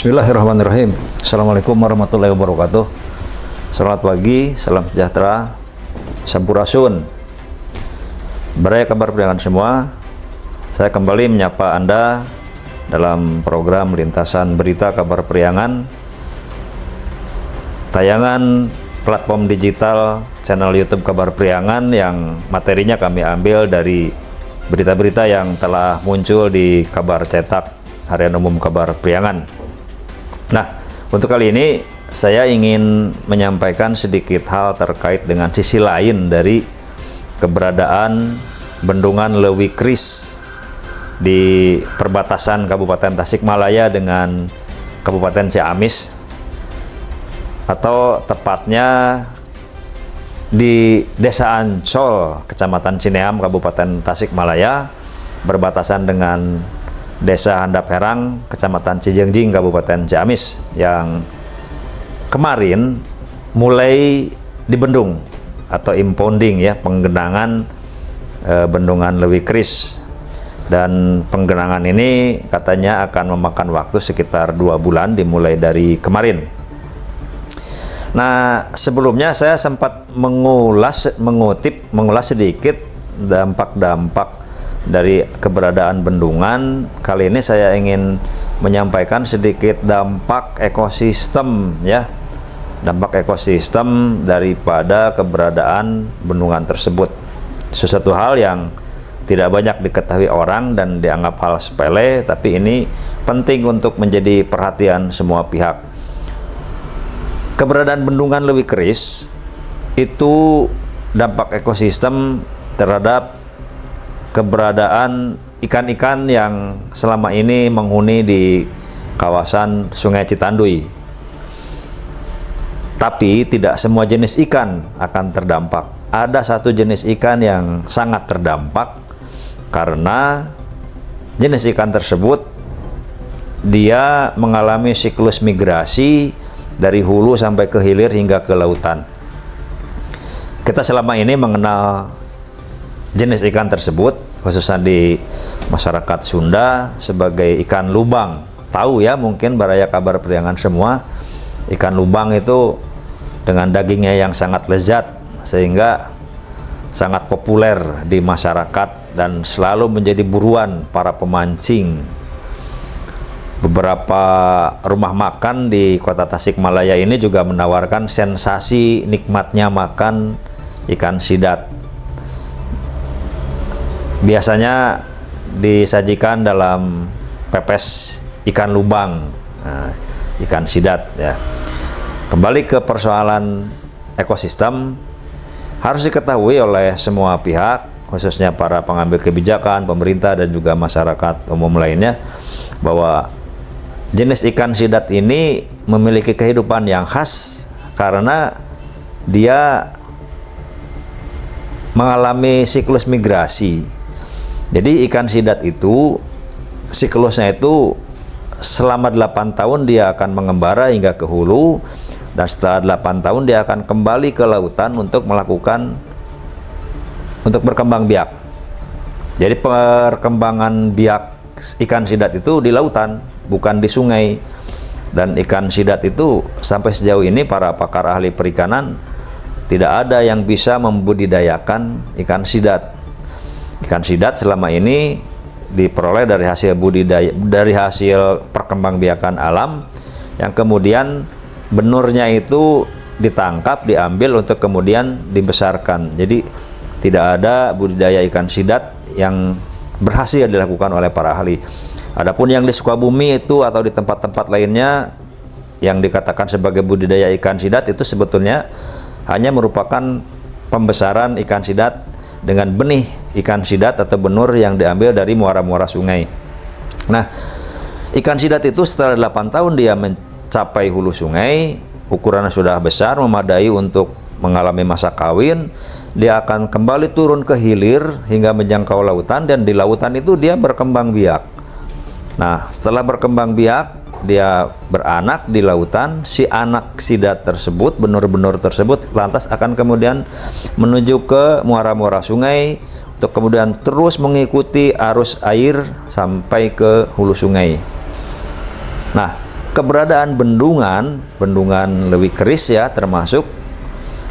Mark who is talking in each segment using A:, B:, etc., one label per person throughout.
A: Bismillahirrahmanirrahim. Assalamualaikum warahmatullahi wabarakatuh. Selamat pagi, salam sejahtera, sampurasun. Beraya kabar periangan semua. Saya kembali menyapa Anda dalam program Lintasan Berita Kabar Periangan, tayangan platform digital channel YouTube Kabar Periangan yang materinya kami ambil dari berita-berita yang telah muncul di kabar cetak Harian Umum Kabar Periangan. Nah, untuk kali ini saya ingin menyampaikan sedikit hal terkait dengan sisi lain dari keberadaan Bendungan Leuwi Kris di perbatasan Kabupaten Tasikmalaya dengan Kabupaten Ciamis, atau tepatnya di Desa Ancol, Kecamatan Cineam, Kabupaten Tasikmalaya, berbatasan dengan Desa Handap Herang, Kecamatan Cijengjing, Kabupaten Ciamis, yang kemarin mulai dibendung atau impounding ya, penggenangan Bendungan Leuwi Kris. Dan penggenangan ini katanya akan memakan waktu sekitar 2 bulan dimulai dari kemarin. Nah, sebelumnya saya sempat mengulas sedikit dampak-dampak dari keberadaan bendungan. Kali ini saya ingin menyampaikan sedikit dampak ekosistem ya, dampak ekosistem daripada keberadaan bendungan tersebut. Sesuatu hal yang tidak banyak diketahui orang dan dianggap hal sepele, tapi ini penting untuk menjadi perhatian semua pihak. Keberadaan Bendungan Leuwi Kris itu dampak ekosistem terhadap keberadaan ikan-ikan yang selama ini menghuni di kawasan Sungai Citanduy. Tapi tidak semua jenis ikan akan terdampak. Ada satu jenis ikan yang sangat terdampak karena jenis ikan tersebut dia mengalami siklus migrasi dari hulu sampai ke hilir hingga ke lautan. Kita selama ini mengenal jenis ikan tersebut, khususnya di masyarakat Sunda, sebagai ikan lubang. Tahu ya, mungkin baraya kabar periangan semua, ikan lubang itu dengan dagingnya yang sangat lezat sehingga sangat populer di masyarakat dan selalu menjadi buruan para pemancing. Beberapa rumah makan di kota Tasikmalaya ini juga menawarkan sensasi nikmatnya makan ikan sidat. Biasanya disajikan dalam pepes ikan lubang, ikan sidat ya. Kembali ke persoalan ekosistem, harus diketahui oleh semua pihak, khususnya para pengambil kebijakan, pemerintah dan juga masyarakat umum lainnya, bahwa jenis ikan sidat ini memiliki kehidupan yang khas karena dia mengalami siklus migrasi. Jadi ikan sidat itu siklusnya itu selama 8 tahun dia akan mengembara hingga ke hulu, dan setelah 8 tahun dia akan kembali ke lautan untuk berkembang biak. Jadi perkembangan biak ikan sidat itu di lautan, bukan di sungai. Dan ikan sidat itu sampai sejauh ini para pakar ahli perikanan tidak ada yang bisa membudidayakan ikan sidat. Ikan sidat selama ini diperoleh dari hasil budidaya, dari hasil perkembangbiakan alam, yang kemudian benurnya itu ditangkap, diambil untuk kemudian dibesarkan. Jadi tidak ada budidaya ikan sidat yang berhasil dilakukan oleh para ahli. Adapun yang di Sukabumi itu atau di tempat-tempat lainnya yang dikatakan sebagai budidaya ikan sidat itu sebetulnya hanya merupakan pembesaran ikan sidat dengan benih ikan sidat atau benur yang diambil dari muara-muara sungai. Nah, ikan sidat itu setelah 8 tahun dia mencapai hulu sungai, ukurannya sudah besar, memadai untuk mengalami masa kawin, dia akan kembali turun ke hilir hingga menjangkau lautan, dan di lautan itu dia berkembang biak. Nah, setelah berkembang biak, dia beranak di lautan. Si anak sidat tersebut, benur-benur tersebut lantas akan kemudian menuju ke muara-muara sungai untuk kemudian terus mengikuti arus air sampai ke hulu sungai. Nah, keberadaan bendungan Lewi Keris ya termasuk,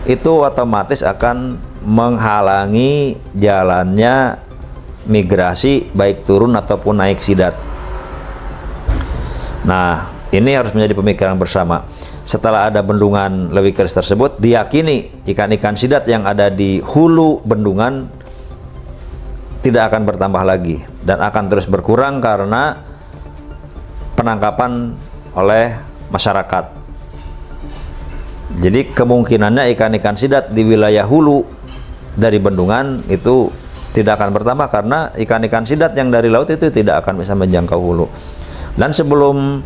A: itu otomatis akan menghalangi jalannya migrasi baik turun ataupun naik Sidat. Nah, ini harus menjadi pemikiran bersama. Setelah ada bendungan Lewi Keris tersebut, diyakini ikan-ikan Sidat yang ada di hulu bendungan tidak akan bertambah lagi dan akan terus berkurang karena penangkapan oleh masyarakat. Jadi kemungkinannya ikan-ikan Sidat di wilayah hulu dari bendungan itu tidak akan bertambah karena ikan-ikan Sidat yang dari laut itu tidak akan bisa menjangkau hulu. Dan sebelum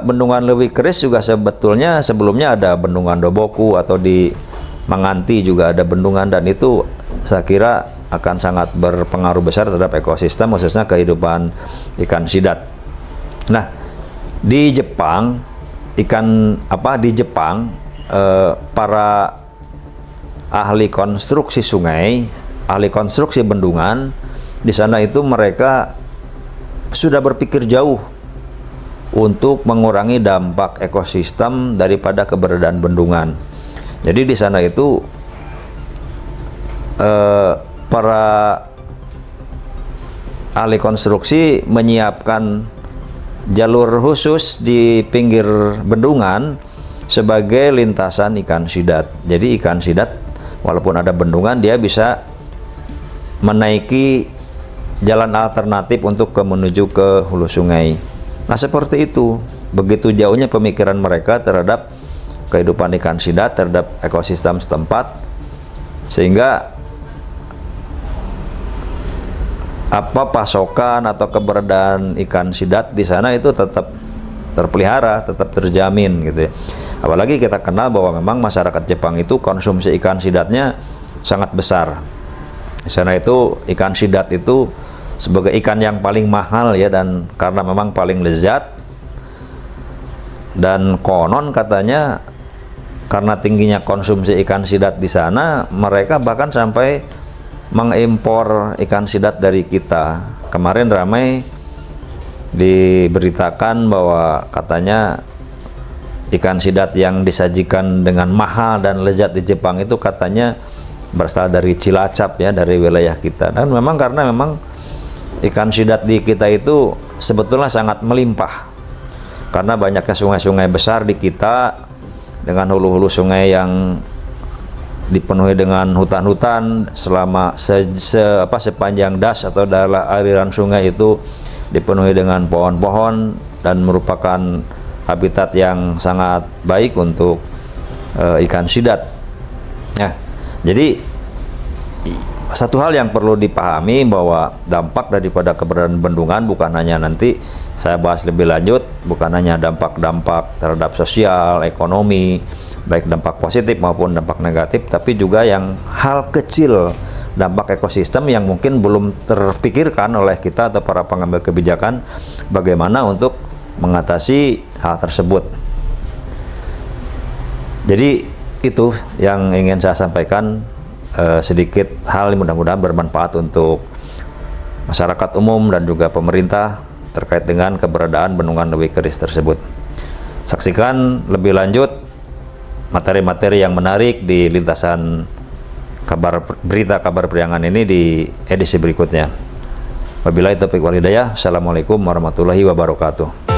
A: bendungan Lewi Keris juga sebelumnya ada bendungan Doboku, atau di Manganti juga ada bendungan, dan itu saya kira akan sangat berpengaruh besar terhadap ekosistem khususnya kehidupan ikan Sidat. Nah, di Jepang para ahli konstruksi sungai, ahli konstruksi bendungan di sana itu mereka sudah berpikir jauh untuk mengurangi dampak ekosistem daripada keberadaan bendungan. Jadi di sana itu para ahli konstruksi menyiapkan jalur khusus di pinggir bendungan sebagai lintasan ikan Sidat. Jadi ikan Sidat walaupun ada bendungan, dia bisa menaiki jalan alternatif untuk menuju ke hulu sungai. Nah, seperti itu. Begitu jauhnya pemikiran mereka terhadap kehidupan ikan Sidat, terhadap ekosistem setempat, sehingga pasokan atau keberadaan ikan Sidat di sana itu tetap terpelihara, tetap terjamin gitu ya. Apalagi kita kenal bahwa memang masyarakat Jepang itu konsumsi ikan Sidatnya sangat besar. Di sana itu ikan Sidat itu sebagai ikan yang paling mahal ya, dan karena memang paling lezat, dan konon katanya karena tingginya konsumsi ikan Sidat di sana, mereka bahkan sampai mengimpor ikan Sidat dari kita. Kemarin ramai diberitakan bahwa katanya ikan Sidat yang disajikan dengan mahal dan lezat di Jepang itu katanya berasal dari Cilacap ya, dari wilayah kita. Dan memang karena memang ikan Sidat di kita itu sebetulnya sangat melimpah karena banyaknya sungai-sungai besar di kita dengan hulu-hulu sungai yang dipenuhi dengan hutan-hutan selama sepanjang das atau dalam aliran sungai itu dipenuhi dengan pohon-pohon dan merupakan habitat yang sangat baik untuk ikan Sidat. Nah, jadi satu hal yang perlu dipahami bahwa dampak daripada keberadaan bendungan bukan hanya, nanti saya bahas lebih lanjut, bukan hanya dampak-dampak terhadap sosial, ekonomi, baik dampak positif maupun dampak negatif, tapi juga yang hal kecil, dampak ekosistem yang mungkin belum terpikirkan oleh kita atau para pengambil kebijakan bagaimana untuk mengatasi hal tersebut. Jadi itu yang ingin saya sampaikan, sedikit hal yang mudah-mudahan bermanfaat untuk masyarakat umum dan juga pemerintah terkait dengan keberadaan bendungan Lewi Keris tersebut. Saksikan lebih lanjut materi-materi yang menarik di lintasan berita kabar priangan ini di edisi berikutnya. Wabillahi taufiq wal hidayah. Assalamualaikum warahmatullahi wabarakatuh.